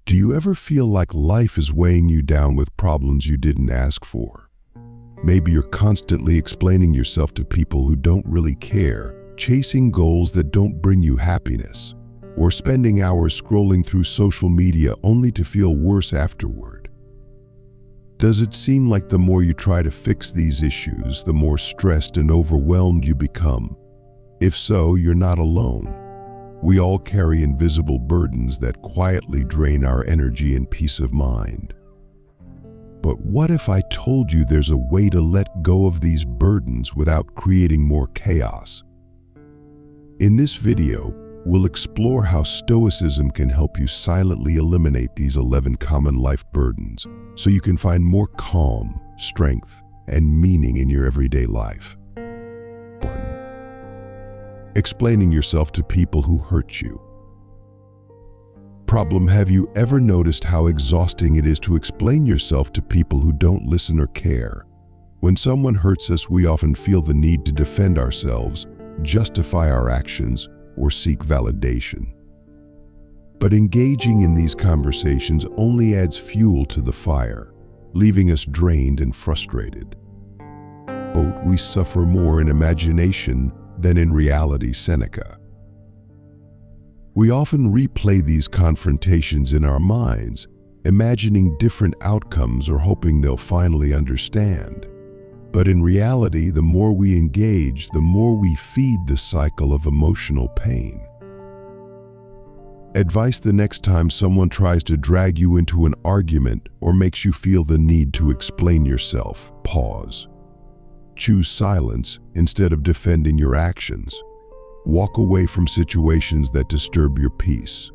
Do you ever feel like life is weighing you down with problems you didn't ask for? Maybe you're constantly explaining yourself to people who don't really care, chasing goals that don't bring you happiness, or spending hours scrolling through social media only to feel worse afterward. Does it seem like the more you try to fix these issues, the more stressed and overwhelmed you become? If so, you're not alone. We all carry invisible burdens that quietly drain our energy and peace of mind. But what if I told you there's a way to let go of these burdens without creating more chaos? In this video, we'll explore how Stoicism can help you silently eliminate these 11 common life burdens so you can find more calm, strength, and meaning in your everyday life. 1. Explaining yourself to people who hurt you. Problem: have you ever noticed how exhausting it is to explain yourself to people who don't listen or care? When someone hurts us, we often feel the need to defend ourselves, justify our actions, or seek validation. But engaging in these conversations only adds fuel to the fire, leaving us drained and frustrated. We suffer more in imagination than in reality, Seneca. We often replay these confrontations in our minds, imagining different outcomes or hoping they'll finally understand. But in reality, the more we engage, the more we feed the cycle of emotional pain. Advice: the next time someone tries to drag you into an argument or makes you feel the need to explain yourself, pause. Choose silence instead of defending your actions. Walk away from situations that disturb your peace.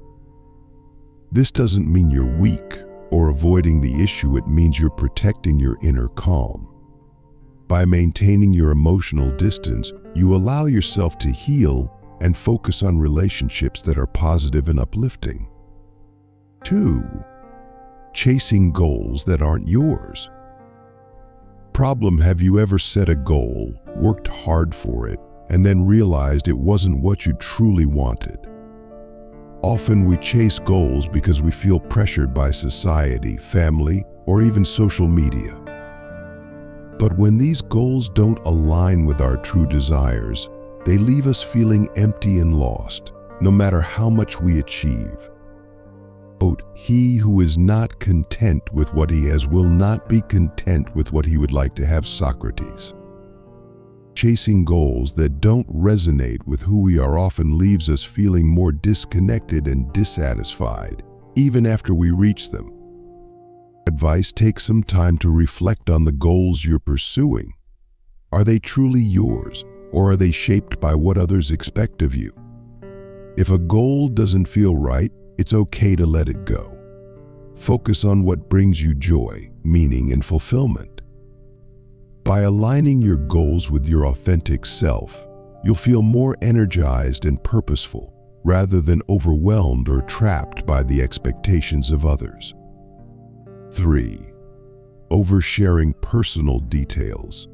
This doesn't mean you're weak or avoiding the issue, it means you're protecting your inner calm. By maintaining your emotional distance, you allow yourself to heal and focus on relationships that are positive and uplifting. 2. Chasing goals that aren't yours. Problem: have you ever set a goal, worked hard for it, and then realized it wasn't what you truly wanted? Often we chase goals because we feel pressured by society, family, or even social media. But when these goals don't align with our true desires, they leave us feeling empty and lost, no matter how much we achieve. He who is not content with what he has will not be content with what he would like to have, Socrates. Chasing goals that don't resonate with who we are often leaves us feeling more disconnected and dissatisfied, even after we reach them. Advice: take some time to reflect on the goals you're pursuing. Are they truly yours, or are they shaped by what others expect of you? If a goal doesn't feel right, it's okay to let it go. Focus on what brings you joy, meaning, and fulfillment. By aligning your goals with your authentic self, you'll feel more energized and purposeful, rather than overwhelmed or trapped by the expectations of others. 3. Oversharing personal details.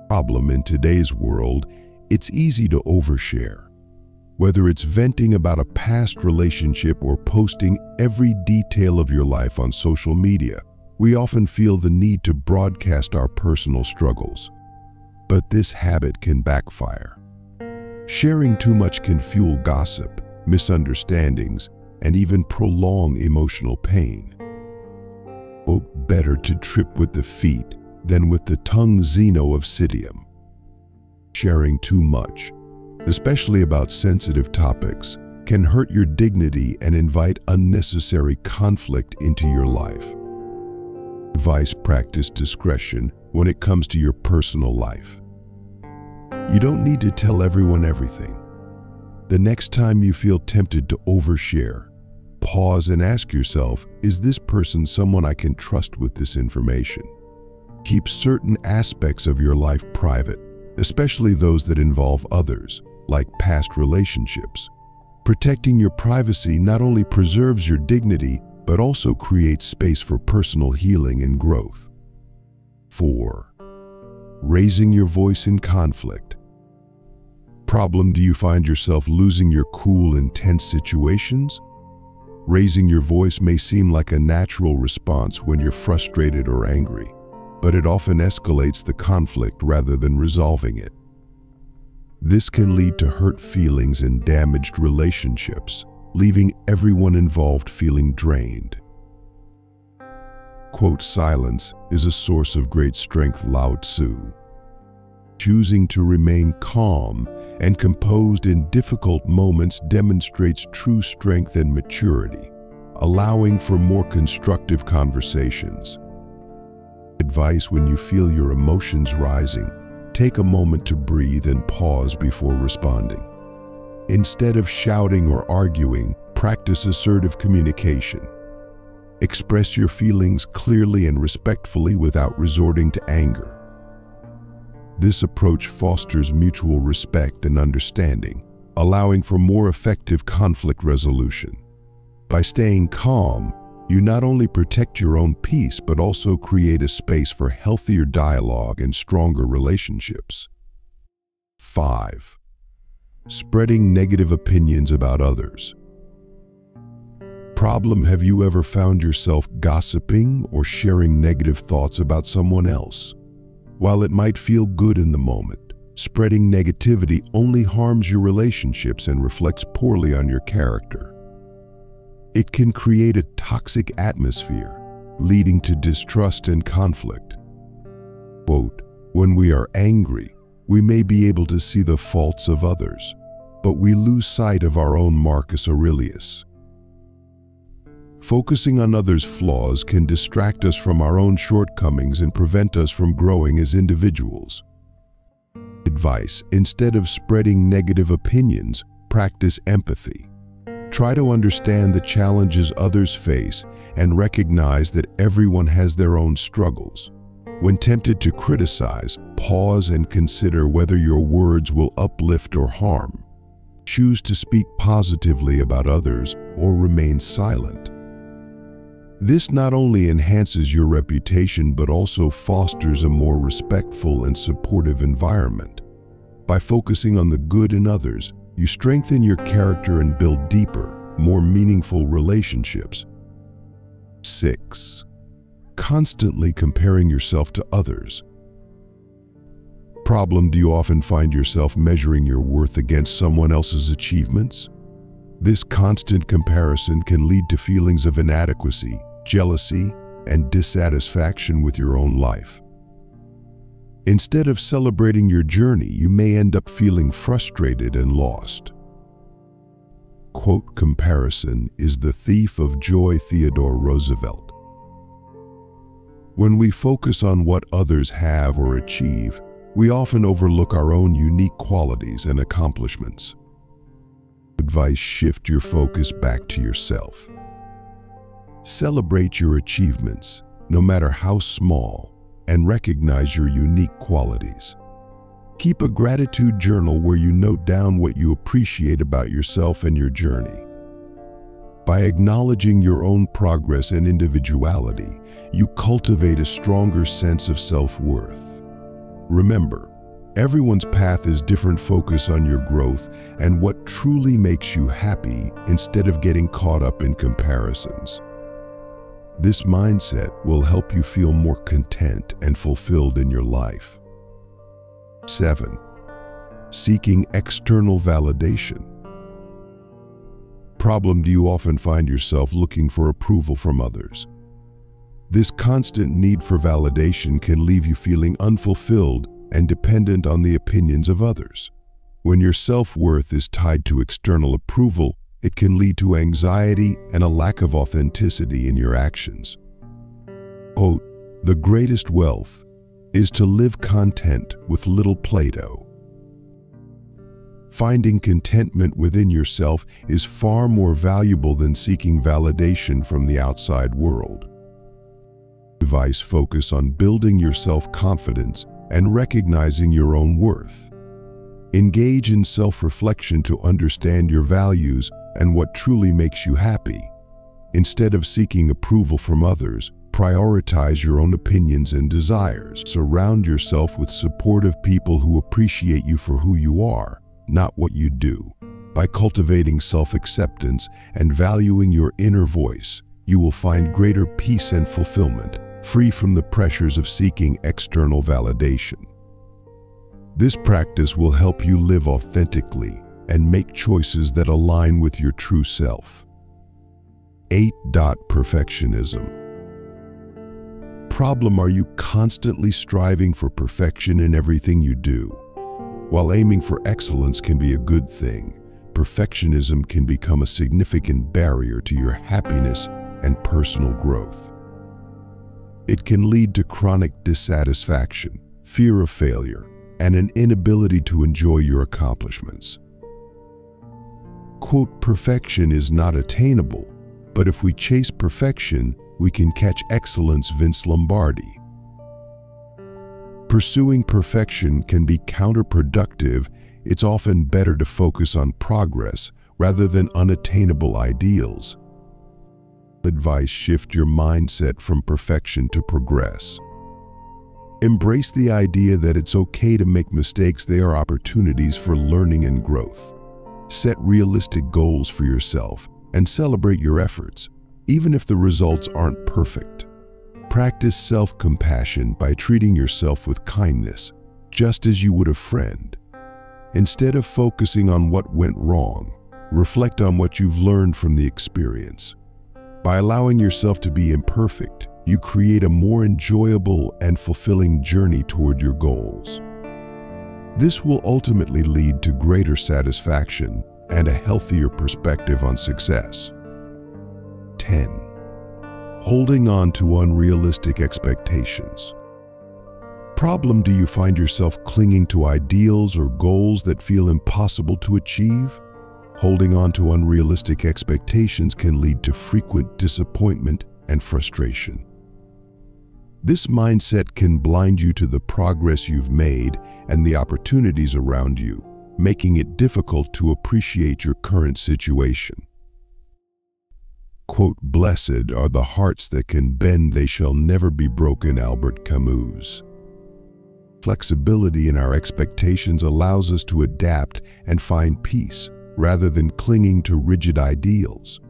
Problem: in today's world, it's easy to overshare. Whether it's venting about a past relationship or posting every detail of your life on social media, we often feel the need to broadcast our personal struggles. But this habit can backfire. Sharing too much can fuel gossip, misunderstandings, and even prolong emotional pain. Better to trip with the feet than with the tongue, Zeno of Citium. Sharing too much, especially about sensitive topics, can hurt your dignity and invite unnecessary conflict into your life. Advice: practice discretion when it comes to your personal life. You don't need to tell everyone everything. The next time you feel tempted to overshare, pause and ask yourself, is this person someone I can trust with this information? Keep certain aspects of your life private, especially those that involve others, like past relationships. Protecting your privacy not only preserves your dignity, but also creates space for personal healing and growth. 4. Raising your voice in conflict. Problem: do you find yourself losing your cool in tense situations? Raising your voice may seem like a natural response when you're frustrated or angry, but it often escalates the conflict rather than resolving it. This can lead to hurt feelings and damaged relationships, leaving everyone involved feeling drained. Quote, "Silence is a source of great strength," Lao Tzu. Choosing to remain calm and composed in difficult moments demonstrates true strength and maturity, allowing for more constructive conversations. Advice: when you feel your emotions rising, take a moment to breathe and pause before responding. Instead of shouting or arguing, practice assertive communication. Express your feelings clearly and respectfully without resorting to anger. This approach fosters mutual respect and understanding, allowing for more effective conflict resolution. By staying calm, you not only protect your own peace but also create a space for healthier dialogue and stronger relationships. 5. Spreading negative opinions about others. Problem: have you ever found yourself gossiping or sharing negative thoughts about someone else? While it might feel good in the moment, spreading negativity only harms your relationships and reflects poorly on your character. It can create a toxic atmosphere, leading to distrust and conflict. Quote, "When we are angry, we may be able to see the faults of others, but we lose sight of our own," Marcus Aurelius. Focusing on others' flaws can distract us from our own shortcomings and prevent us from growing as individuals. Advice: instead of spreading negative opinions, practice empathy. Try to understand the challenges others face and recognize that everyone has their own struggles. When tempted to criticize, pause and consider whether your words will uplift or harm. Choose to speak positively about others or remain silent. This not only enhances your reputation but also fosters a more respectful and supportive environment. By focusing on the good in others, you strengthen your character and build deeper, more meaningful relationships. 6. Constantly comparing yourself to others. Problem: do you often find yourself measuring your worth against someone else's achievements? This constant comparison can lead to feelings of inadequacy, jealousy, and dissatisfaction with your own life. Instead of celebrating your journey, you may end up feeling frustrated and lost. Quote, "Comparison is the thief of joy," Theodore Roosevelt. When we focus on what others have or achieve, we often overlook our own unique qualities and accomplishments. Advice: shift your focus back to yourself. Celebrate your achievements, no matter how small, and recognize your unique qualities. Keep a gratitude journal where you note down what you appreciate about yourself and your journey. By acknowledging your own progress and individuality, you cultivate a stronger sense of self-worth. Remember, everyone's path is different. Focus on your growth and what truly makes you happy instead of getting caught up in comparisons. This mindset will help you feel more content and fulfilled in your life. 7. Seeking external validation. Problem: do you often find yourself looking for approval from others? This constant need for validation can leave you feeling unfulfilled and dependent on the opinions of others. When your self-worth is tied to external approval, it can lead to anxiety and a lack of authenticity in your actions. Quote, "The greatest wealth is to live content with little Play-Doh." Finding contentment within yourself is far more valuable than seeking validation from the outside world. Advice: focus on building your self-confidence and recognizing your own worth. Engage in self-reflection to understand your values and what truly makes you happy. Instead of seeking approval from others, prioritize your own opinions and desires. Surround yourself with supportive people who appreciate you for who you are, not what you do. By cultivating self-acceptance and valuing your inner voice, you will find greater peace and fulfillment, free from the pressures of seeking external validation. This practice will help you live authentically and make choices that align with your true self. 8. Perfectionism. Problem: are you constantly striving for perfection in everything you do? While aiming for excellence can be a good thing, perfectionism can become a significant barrier to your happiness and personal growth. It can lead to chronic dissatisfaction, fear of failure, and an inability to enjoy your accomplishments. Quote, perfection is not attainable, but if we chase perfection, we can catch excellence. Vince Lombardi. Pursuing perfection can be counterproductive. It's often better to focus on progress rather than unattainable ideals. Advice: shift your mindset from perfection to progress. Embrace the idea that it's okay to make mistakes. They are opportunities for learning and growth. Set realistic goals for yourself and celebrate your efforts, even if the results aren't perfect. Practice self-compassion by treating yourself with kindness, just as you would a friend. Instead of focusing on what went wrong, reflect on what you've learned from the experience. By allowing yourself to be imperfect, you create a more enjoyable and fulfilling journey toward your goals. This will ultimately lead to greater satisfaction and a healthier perspective on success. 10. Holding on to unrealistic expectations. Problem: do you find yourself clinging to ideals or goals that feel impossible to achieve? Holding on to unrealistic expectations can lead to frequent disappointment and frustration. This mindset can blind you to the progress you've made and the opportunities around you, making it difficult to appreciate your current situation. Quote, blessed are the hearts that can bend, they shall never be broken. Albert Camus. Flexibility in our expectations allows us to adapt and find peace, rather than clinging to rigid ideals.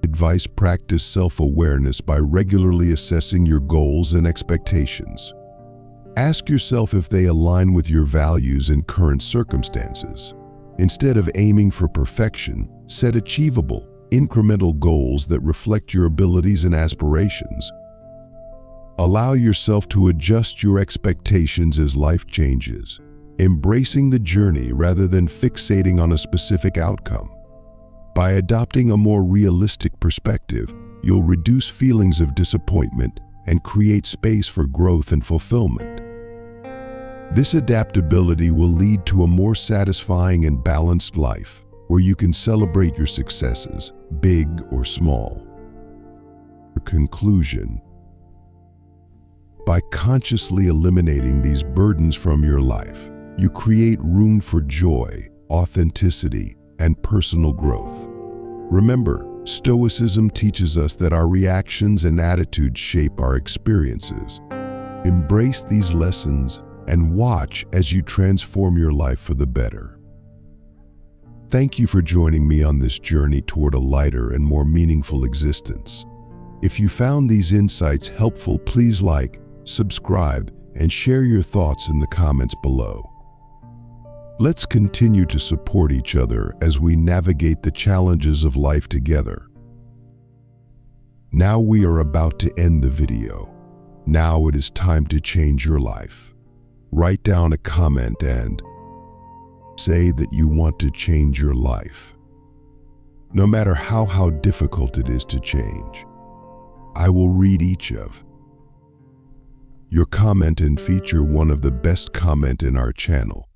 Advice: practice self-awareness by regularly assessing your goals and expectations. Ask yourself if they align with your values and current circumstances. Instead of aiming for perfection, set achievable, incremental goals that reflect your abilities and aspirations. Allow yourself to adjust your expectations as life changes, embracing the journey rather than fixating on a specific outcome. By adopting a more realistic perspective, you'll reduce feelings of disappointment and create space for growth and fulfillment. This adaptability will lead to a more satisfying and balanced life, where you can celebrate your successes, big or small. Conclusion: by consciously eliminating these burdens from your life, you create room for joy, authenticity, and personal growth. Remember, Stoicism teaches us that our reactions and attitudes shape our experiences. Embrace these lessons and watch as you transform your life for the better. Thank you for joining me on this journey toward a lighter and more meaningful existence. If you found these insights helpful, please like, subscribe, and share your thoughts in the comments below. Let's continue to support each other as we navigate the challenges of life together. Now we are about to end the video. Now it is time to change your life. Write down a comment and say that you want to change your life. No matter how difficult it is to change, I will read each of your comment and feature one of the best comment in our channel.